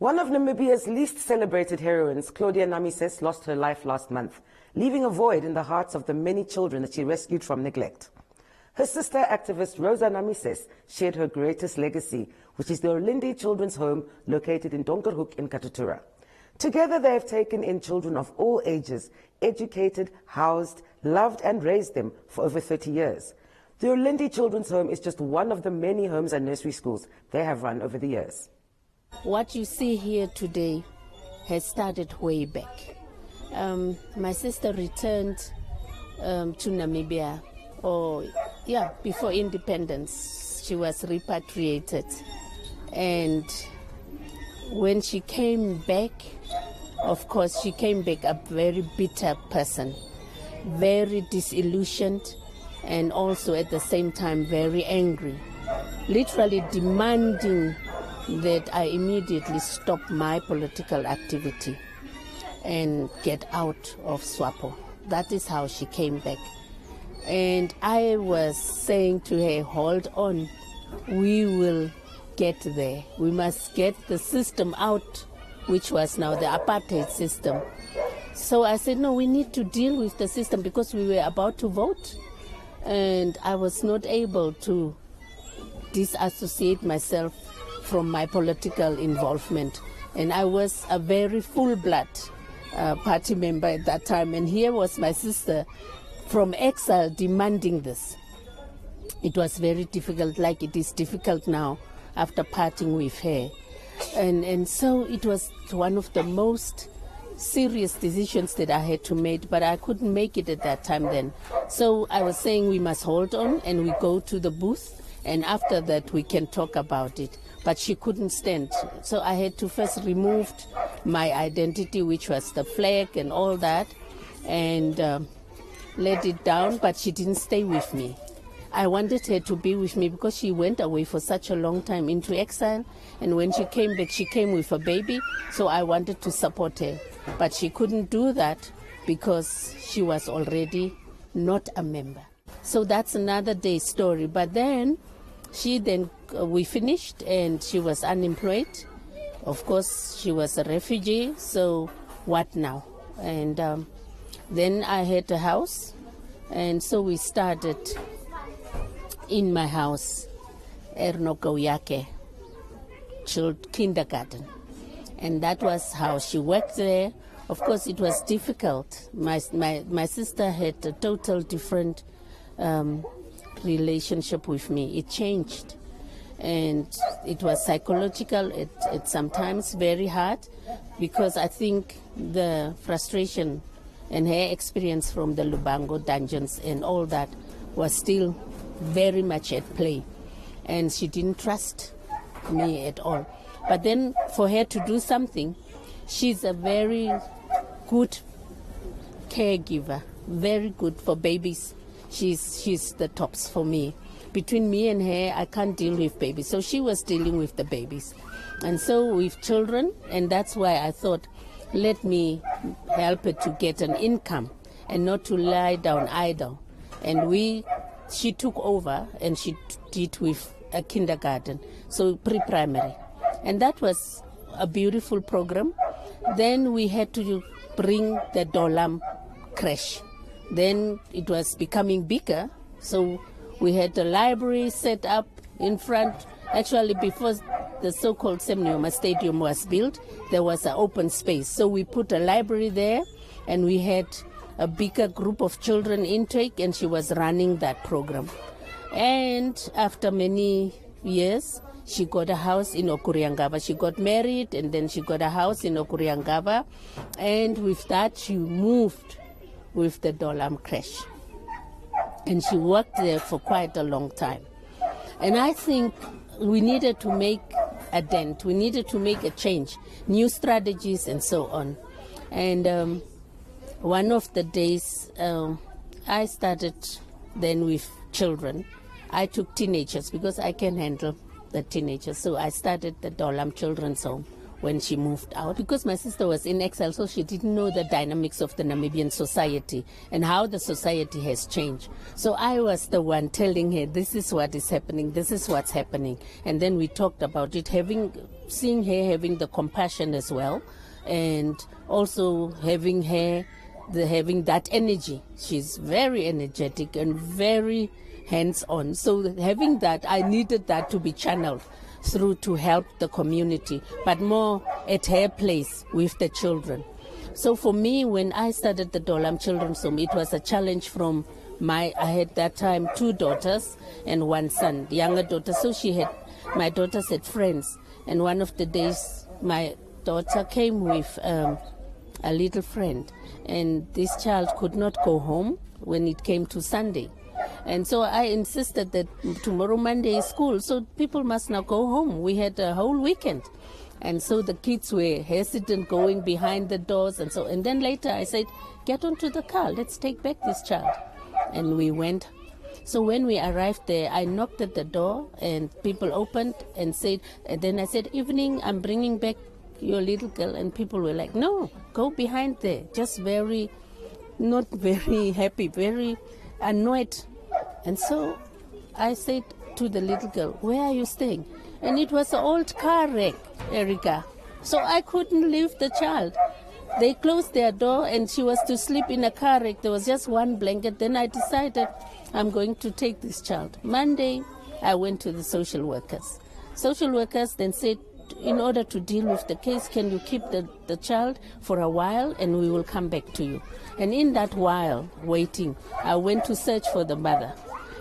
One of Namibia's least celebrated heroines, Claudia Namises, lost her life last month, leaving a void in the hearts of the many children that she rescued from neglect. Her sister activist Rosa Namises shared her greatest legacy, which is the Olindi Children's Home located in Donkerhoek in Katutura. Together they have taken in children of all ages, educated, housed, loved and raised them for over 30 years. The Olindi Children's Home is just one of the many homes and nursery schools they have run over the years. What you see here today has started way back. My sister returned to Namibia, before independence. She was repatriated. And when she came back, of course, she came back a very bitter person, very disillusioned, and also at the same time very angry, literally demanding that I immediately stop my political activity and get out of SWAPO. That is how she came back. And I was saying to her, hold on, we will get there. We must get the system out, which was now the apartheid system. So I said, no, we need to deal with the system because we were about to vote. And I was not able to disassociate myself from my political involvement. And I was a very full-blood party member at that time. And here was my sister from exile demanding this. It was very difficult, like it is difficult now after parting with her. And so it was one of the most serious decisions that I had to make, but I couldn't make it at that time then. So I was saying we must hold on and we go to the booth, and after that we can talk about it. But she couldn't stand. So I had to first remove my identity, which was the flag and all that, and let it down, but she didn't stay with me. I wanted her to be with me because she went away for such a long time into exile, and when she came back, she came with a baby, so I wanted to support her. But she couldn't do that because she was already not a member. So that's another day's story. But then we finished and she was unemployed. Of course, she was a refugee, so what now? And then I had a house, and so we started in my house, Ernokoyake kindergarten. And that was how she worked there. Of course, it was difficult. My sister had a total different relationship with me. It changed. And it was psychological. It's sometimes very hard because I think the frustration and her experience from the Lubango dungeons and all that was still very much at play. And she didn't trust me at all. But then for her to do something, she's a very good caregiver, very good for babies. She's the tops for me. Between me and her, I can't deal with babies. So she was dealing with the babies. And so with children, and that's why I thought, let me help her to get an income and not to lie down idle. And she took over and she did with a kindergarten, so pre-primary. And that was a beautiful program. Then we had to bring the Dolam creche. Then it was becoming bigger, so we had a library set up in front. Actually, before the so-called Semnioma Stadium was built, there was an open space. So we put a library there, and we had a bigger group of children intake, and she was running that program. And after many years, she got a house in Okuriangaba. She got married, and then she got a house in Okuriangaba. And with that, she moved with the Dolam creche. And she worked there for quite a long time. And I think we needed to make a dent. We needed to make a change, new strategies and so on. And one of the days, I started then with children. I took teenagers because I can handle the teenagers. So I started the Dolam Children's Home when she moved out. Because my sister was in exile, so she didn't know the dynamics of the Namibian society and how the society has changed. So I was the one telling her, this is what is happening, this is what's happening. And then we talked about it, seeing her having the compassion as well, and also having that energy. She's very energetic and very hands-on. So having that, I needed that to be channeled through to help the community, but more at her place with the children. So for me, when I started the Dolam Children's Home, it was a challenge from I had that time 2 daughters and 1 son, the younger daughter. So my daughters had friends, and one of the days my daughter came with a little friend, and this child could not go home when it came to Sunday. And so I insisted that tomorrow Monday is school, so people must now go home. We had a whole weekend. And so the kids were hesitant going behind the doors. And then later I said, get onto the car, let's take back this child. And we went. So when we arrived there, I knocked at the door and people opened and then I said, evening, I'm bringing back your little girl. And people were like, no, go behind there. Just not very happy, very annoyed. And so I said to the little girl, where are you staying? And it was an old car wreck, Erica. So I couldn't leave the child. They closed their door and she was to sleep in a car wreck. There was just one blanket. Then I decided I'm going to take this child. Monday, I went to the social workers. Social workers then said, in order to deal with the case, can you keep the child for a while and we will come back to you. And in that while, waiting, I went to search for the mother.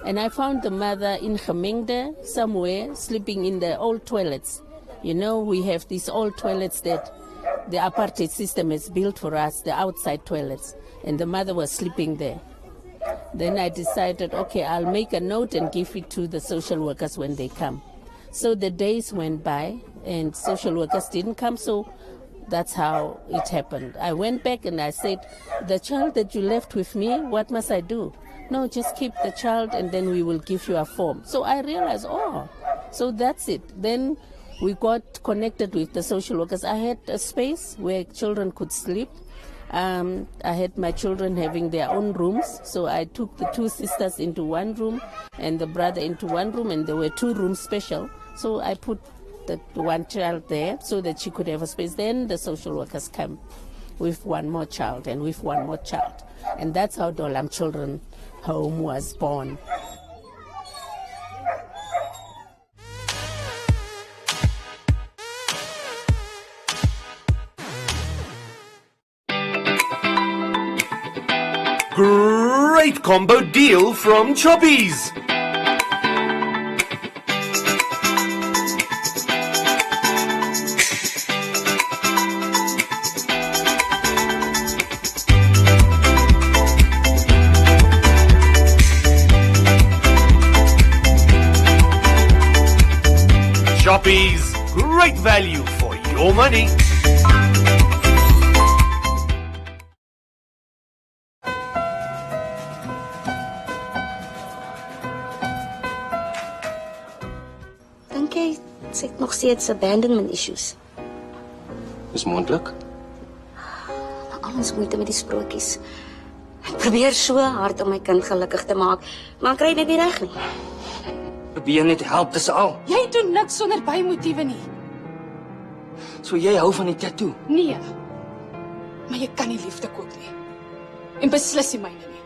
And I found the mother in Gemengde, somewhere, sleeping in the old toilets. You know, we have these old toilets that the apartheid system has built for us, the outside toilets. And the mother was sleeping there. Then I decided, okay, I'll make a note and give it to the social workers when they come. So the days went by and social workers didn't come, so that's how it happened. I went back and I said, the child that you left with me, what must I do? No, just keep the child and then we will give you a form. So I realized, so that's it. Then we got connected with the social workers. I had a space where children could sleep. I had my children having their own rooms. So I took the 2 sisters into one room and the brother into one room, and there were 2 rooms special. So I put the one child there so that she could have a space. Then the social workers come with one more child and with one more child. And that's how Dolam Children's Home was born. Great combo deal from Choppies! Choppies, great value for your money. Dink jy sy het nog steeds abandonment issues? Is moontlik. Al ons moeite met die sprokies. Ek probeer so hard om my kind gelukkig te maak, maar ek kry dit nie reg nie. Probeer net help, dis al. Jy doen niks sonder bymotiewe nie. So jy hou van die tattoo? Nee. Maar jy kan nie liefde koop nie. En beslis nie myne nie.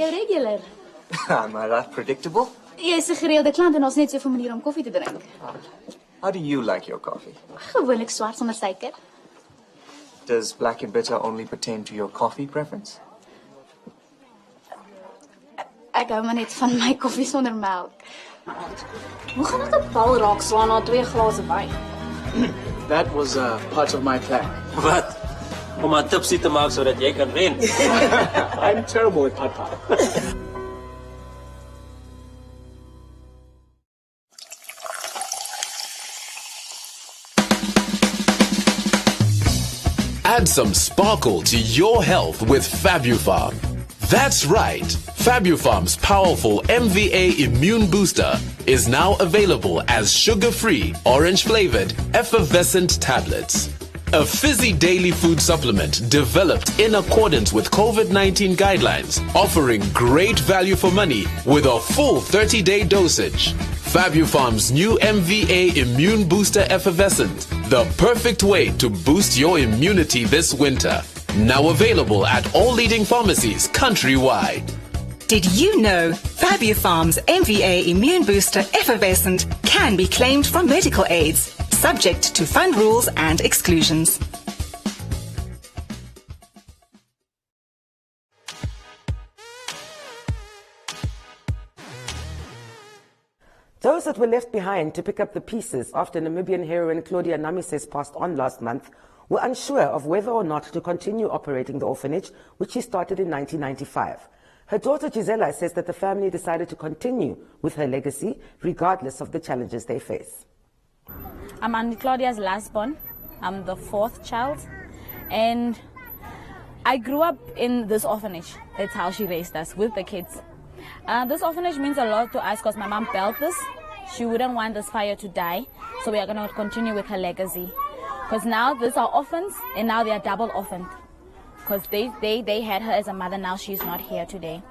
Jy regular. Am I that predictable? Jy is 'n gereelde klant en ons net so 'n manier om koffie te drink. How do you like your coffee? Gewoonlik swart sonder suiker. Does black and bitter only pertain to your coffee preference? Ek hou maar net van my koffie sonder melk. Hoe gaan dit op bal raak slaan na 2 glase wyn? That was part of my plan. Wat? Om haar tipsy te maak sodat jy kan wen. I'm terrible at pata. Add some sparkle to your health with FabuFarm. That's right, Fabufarm's powerful MVA Immune Booster is now available as sugar-free, orange-flavored, effervescent tablets. A fizzy daily food supplement developed in accordance with COVID-19 guidelines, offering great value for money with a full 30-day dosage. Fabufarm's new MVA Immune Booster Effervescent, the perfect way to boost your immunity this winter. Now available at all leading pharmacies countrywide. Did you know Fabufarm's MVA Immune Booster Effervescent can be claimed from medical aids, subject to fund rules and exclusions? Those that were left behind to pick up the pieces after Namibian heroine Claudia Namises passed on last month were unsure of whether or not to continue operating the orphanage, which she started in 1995. Her daughter Gisela says that the family decided to continue with her legacy regardless of the challenges they face. I'm Auntie Claudia's last born. I'm the fourth child. And I grew up in this orphanage. That's how she raised us, with the kids. This orphanage means a lot to us because my mom built this. She wouldn't want this fire to die, so we are going to continue with her legacy. Because now these are orphans, and now they are double orphaned. Because they had her as a mother, now she's not here today.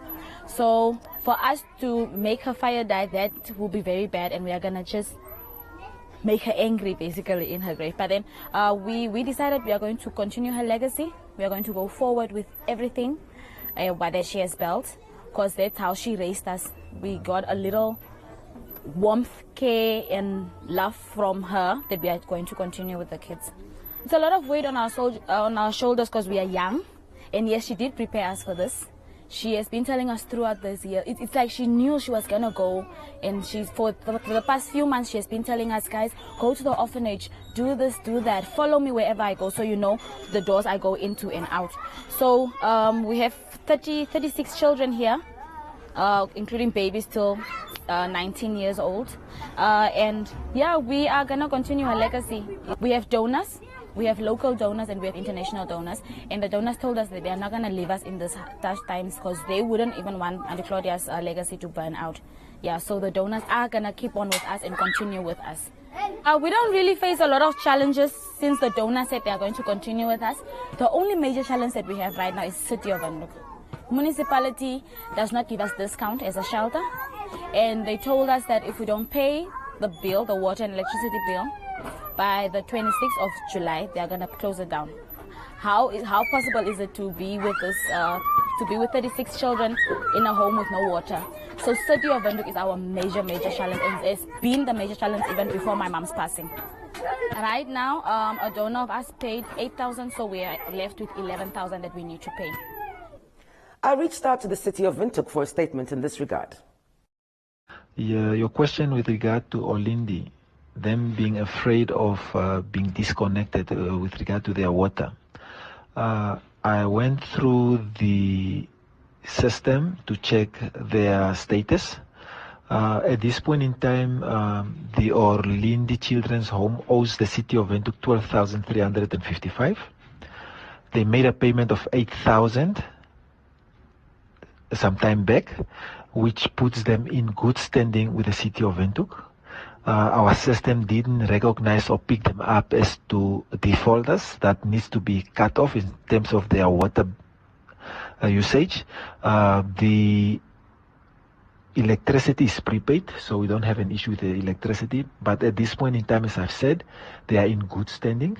So for us to make her fire die, that will be very bad, and we are going to just make her angry, basically, in her grave. But then we decided we are going to continue her legacy. We are going to go forward with everything that she has built, because that's how she raised us. We got a little warmth, care, and love from her that we are going to continue with the kids. It's a lot of weight on our shoulders because we are young, and yes, she did prepare us for this. She has been telling us throughout this year. It's like she knew she was gonna go, and for the past few months she has been telling us, guys, go to the orphanage, do this, do that, follow me wherever I go, so you know the doors I go into and out. So we have 36 children here, including babies till 19 years old, and yeah, we are gonna continue her legacy. We have donors. We have local donors and we have international donors, and the donors told us that they are not going to leave us in these tough times because they wouldn't even want Auntie Claudia's legacy to burn out. Yeah, so the donors are going to keep on with us and continue with us. We don't really face a lot of challenges since the donors said they are going to continue with us. The only major challenge that we have right now is City of Windhoek. Municipality does not give us discount as a shelter, and they told us that if we don't pay the bill, the water and electricity bill, by the 26th of July, they are going to close it down. How possible is it to be with this, to be with 36 children in a home with no water? So City of Windhoek is our major challenge, and it's been the major challenge even before my mom's passing. Right now, a donor of us paid 8,000, so we are left with 11,000 that we need to pay. I reached out to the City of Windhoek for a statement in this regard. Yeah, your question with regard to Olindi, them being afraid of being disconnected with regard to their water. I went through the system to check their status. At this point in time, the Orlindi Children's Home owes the City of Windhoek 12,355. They made a payment of 8,000 some time back, which puts them in good standing with the City of Windhoek. Our system didn't recognize or pick them up as to defaulters that needs to be cut off in terms of their water usage. The electricity is prepaid, so we don't have an issue with the electricity. But at this point in time, as I've said, they are in good standing.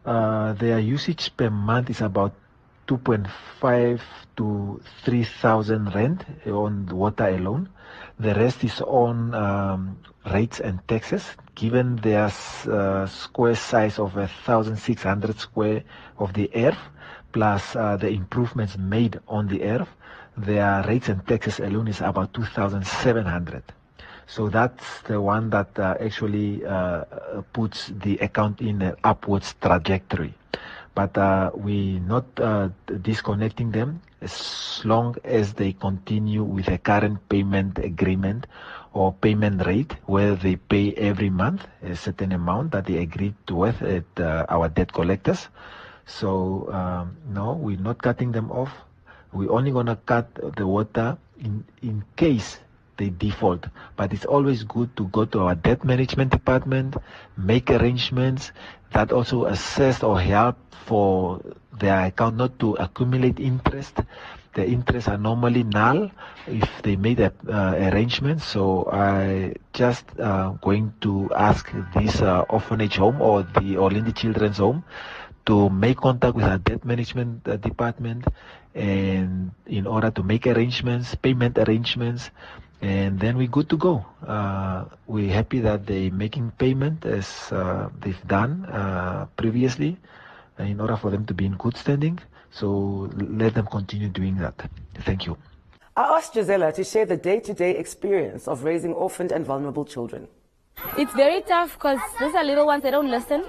Their usage per month is about 2.5 to 3,000 rand on water alone. The rest is on rates and taxes. Given their square size of 1,600 square of the earth, plus the improvements made on the earth, their rates and taxes alone is about 2,700. So that's the one that actually puts the account in an upwards trajectory. But we're not disconnecting them as long as they continue with a current payment agreement or payment rate where they pay every month a certain amount that they agreed to with at our debt collectors. So no, we're not cutting them off. We're only going to cut the water in case they default. But it's always good to go to our debt management department, make arrangements that also assess or help for their account not to accumulate interest. The interests are normally null if they made arrangements. So I just going to ask this orphanage home or the Orlindi Children's Home to make contact with our debt management department, and in order to make arrangements, payment arrangements, and then we're good to go. We're happy that they're making payment as they've done previously, in order for them to be in good standing. So let them continue doing that. Thank you. I asked Gisela to share the day-to-day experience of raising orphaned and vulnerable children. It's very tough because these are little ones, they don't listen.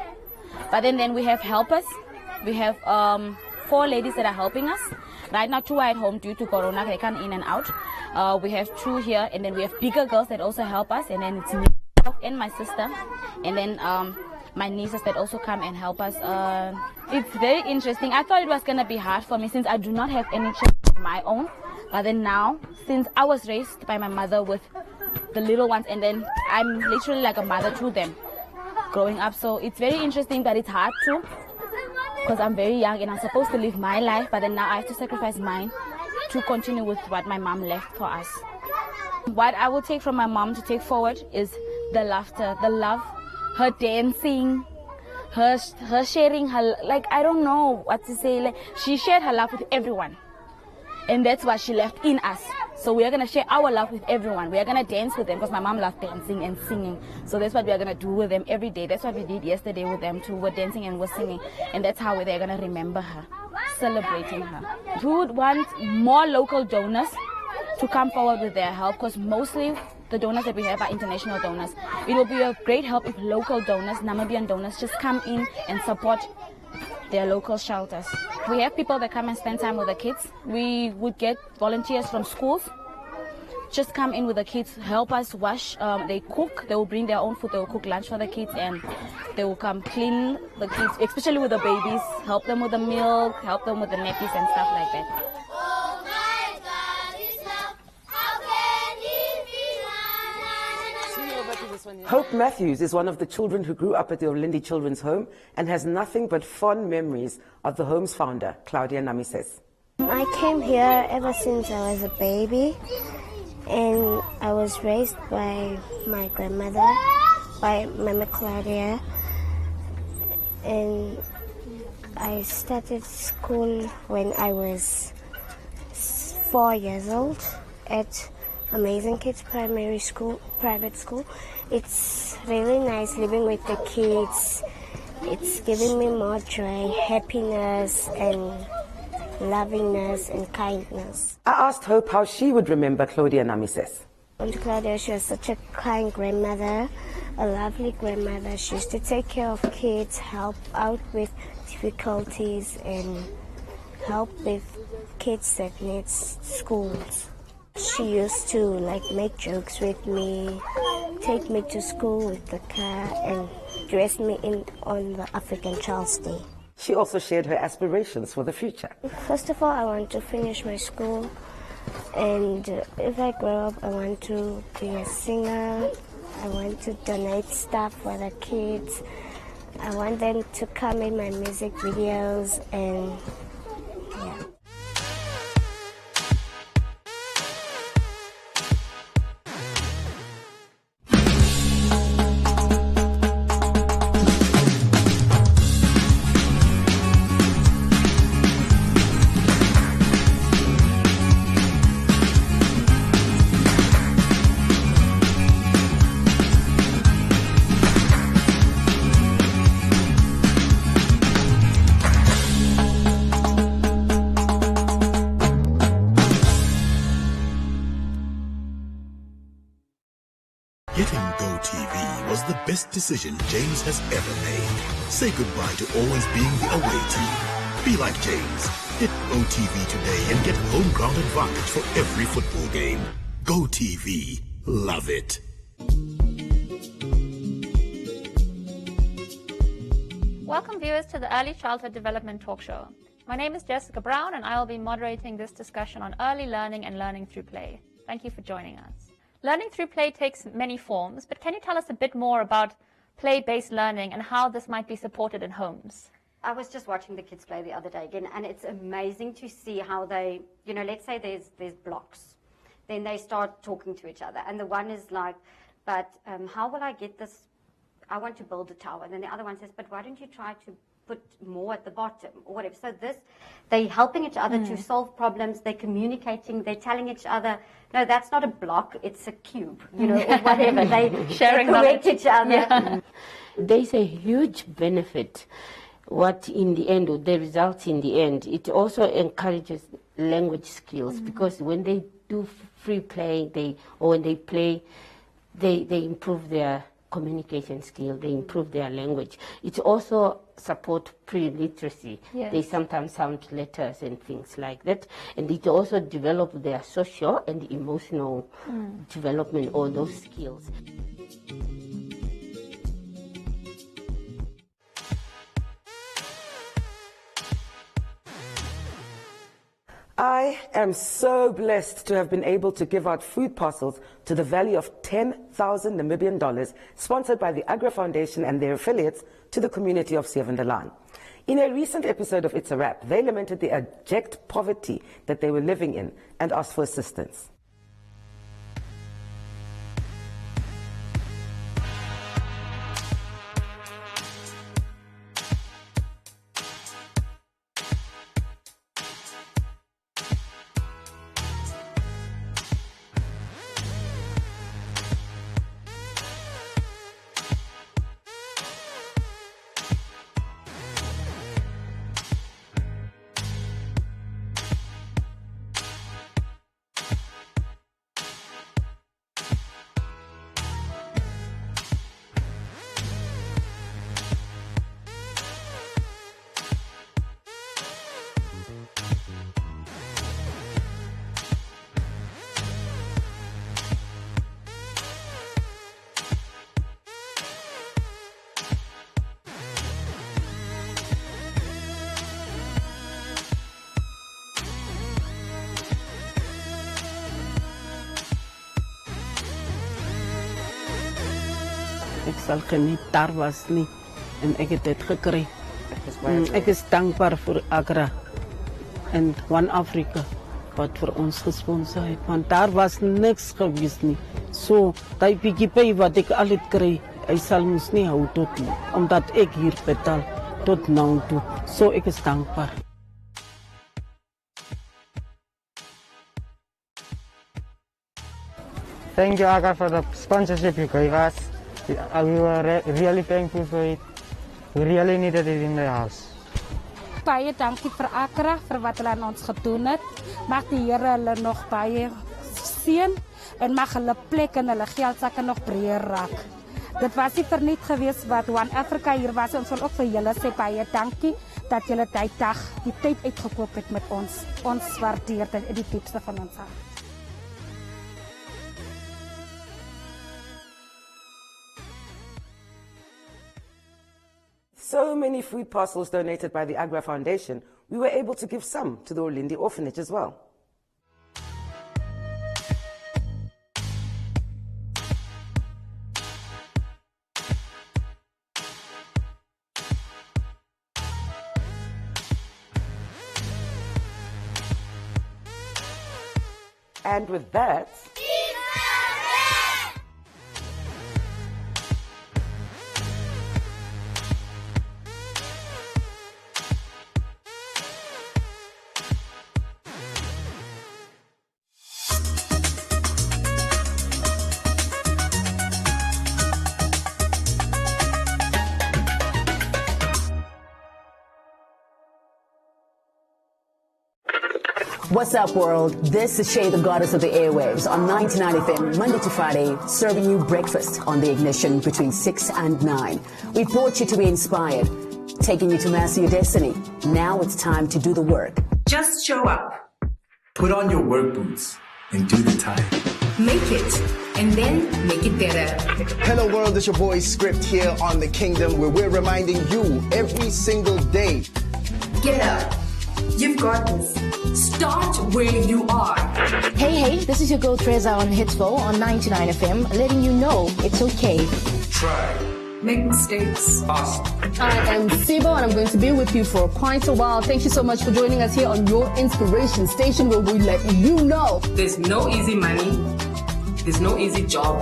But then we have helpers. We have 4 ladies that are helping us. Right now 2 are at home due to corona, they can't in and out. We have 2 here, and then we have bigger girls that also help us, and then it's me and my sister, and then my nieces that also come and help us. It's very interesting. I thought it was going to be hard for me since I do not have any children of my own. But then now, since I was raised by my mother with the little ones, and then I'm literally like a mother to them growing up. So it's very interesting, but it's hard too, because I'm very young and I'm supposed to live my life, but then now I have to sacrifice mine to continue with what my mom left for us. What I will take from my mom to take forward is the laughter, the love, her dancing, her sharing her, like, I don't know what to say. Like, she shared her love with everyone, and that's what she left in us. So we are going to share our love with everyone. We are going to dance with them, because my mom loved dancing and singing. So that's what we are going to do with them every day. That's what we did yesterday with them too. We're dancing and we're singing, and that's how they're going to remember her, celebrating her. We would want more local donors to come forward with their help, because mostly the donors that we have are international donors. It will be a great help if local donors, Namibian donors, just come in and support their local shelters. We have people that come and spend time with the kids. We would get volunteers from schools, just come in with the kids, help us wash. They cook, they will bring their own food, they will cook lunch for the kids, and they will come clean the kids, especially with the babies, help them with the milk, help them with the nappies and stuff like that. Hope Matthews is one of the children who grew up at the Orlindi Children's Home and has nothing but fond memories of the home's founder, Claudia Namises. I came here ever since I was a baby, and I was raised by my grandmother, by Mama Claudia, and I started school when I was 4 years old at Amazing Kids Primary School, private school. It's really nice living with the kids. It's giving me more joy, happiness, and lovingness and kindness. I asked Hope how she would remember Claudia Namises. Auntie Claudia, she was such a kind grandmother, a lovely grandmother. She used to take care of kids, help out with difficulties, and help with kids that need schools. She used to make jokes with me, take me to school with the car, and dress me on the African Child's Day. She also shared her aspirations for the future. First of all, I want to finish my school, and if I grow up, I want to be a singer. I want to donate stuff for the kids. I want them to come in my music videos, and yeah. Getting GoTV was the best decision James has ever made. Say goodbye to always being the away team. Be like James. Get GoTV today and get home ground advantage for every football game. GoTV. Love it. Welcome viewers to the Early Childhood Development Talk Show. My name is Jessica Brown, and I will be moderating this discussion on early learning and learning through play. Thank you for joining us. Learning through play takes many forms, but can you tell us a bit more about play-based learning and how this might be supported in homes? I was just watching the kids play the other day again, and it's amazing to see how they, let's say there's blocks. Then they start talking to each other, and the one is like, but how will I get this? I want to build a tower. And then the other one says, but why don't you try to put more at the bottom or whatever? So they're helping each other to solve problems. They're communicating. They're telling each other, no, that's not a block. It's a cube, or whatever. They correct each other. Yeah. There's a huge benefit. What in the end, the results in the end, it also encourages language skills because when they do free play, when they play, they improve their communication skill, they improve their language. It also support pre-literacy. Yes. They sometimes sound letters and things like that. And it also develop their social and emotional development, all those skills. I am so blessed to have been able to give out food parcels to the value of 10,000 Namibian dollars, sponsored by the Agra Foundation and their affiliates, to the community of Sievendelaan. In a recent episode of It's a Wrap, they lamented the abject poverty that they were living in and asked for assistance. Ek sal geniet daar was nie en ek het dit gekry. Ek is dankbaar vir Agra en One Africa wat vir ons gesponsor het, want daar was niks gewees nie. So, die bietjie pay wat ek al het kry, hy sal ons nie hou tot nie, omdat ek hier betaal tot nou toe. So ek is dankbaar. Thank you, Agra, for the sponsorship you gave us. We were really thankful for it. We really needed it in the house. Baie dankie vir Agra vir wat hulle aan ons gedoen het. Mag die Here hulle nog baie seën en mag hulle plek en hulle geldsakke nog breër raak. Dit was nie verniet geweest wat One Africa hier was. Ons wil ook vir julle sê baie dankie dat julle die tyd uitgekoop het met ons. Ons waardeer dit uit die diepste van ons hart. So many food parcels donated by the Agra Foundation, we were able to give some to the Orlindi orphanage as well. And with that, What's up, world? This is Shay, the goddess of the airwaves, on 99 FM, Monday to Friday, serving you breakfast on the ignition between 6 and 9. We brought you to be inspired, taking you to master your destiny. Now it's time to do the work. Just show up. Put on your work boots and do the time. Make it, and then make it better. Hello, world. It's your boy Script here on The Kingdom, where we're reminding you every single day. Get up. You've got this. Start where you are. Hey, this is your girl Treza on Hitsville on 99 FM, letting you know it's okay. Try. Make mistakes. Awesome. I am Sibo, and I'm going to be with you for quite a while. Thank you so much for joining us here on your inspiration station, where we let you know There's no easy money. There's no easy job.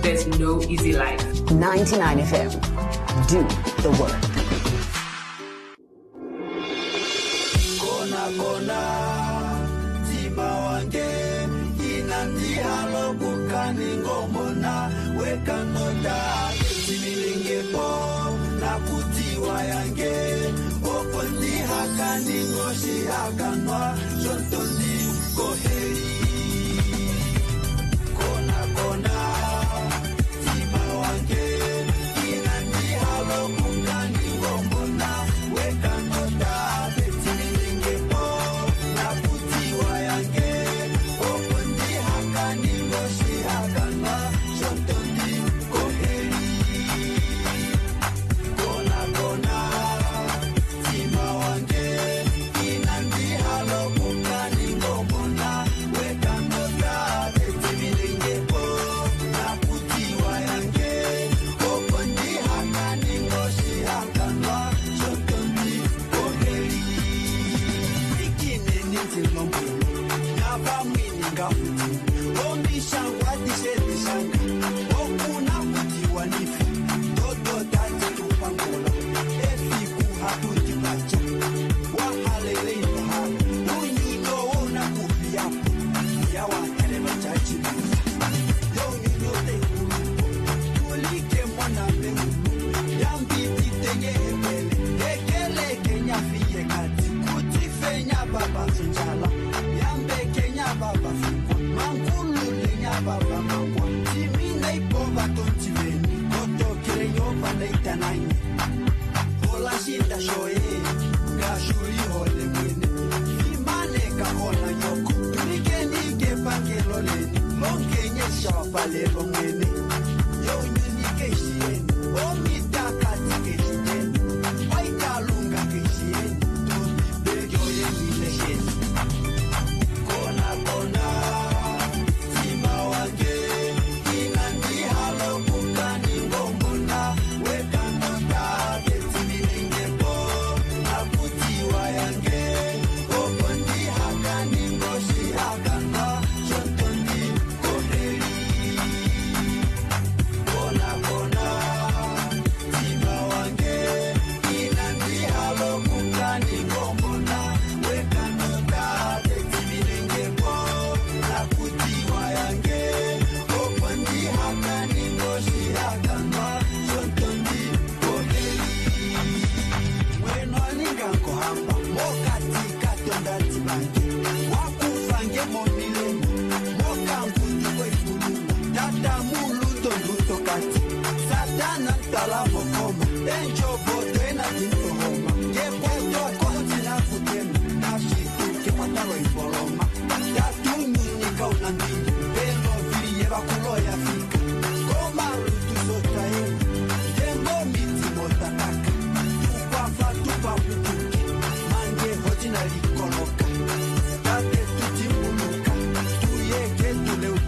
There's no easy life. 99 FM. Do the work.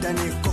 Daniel.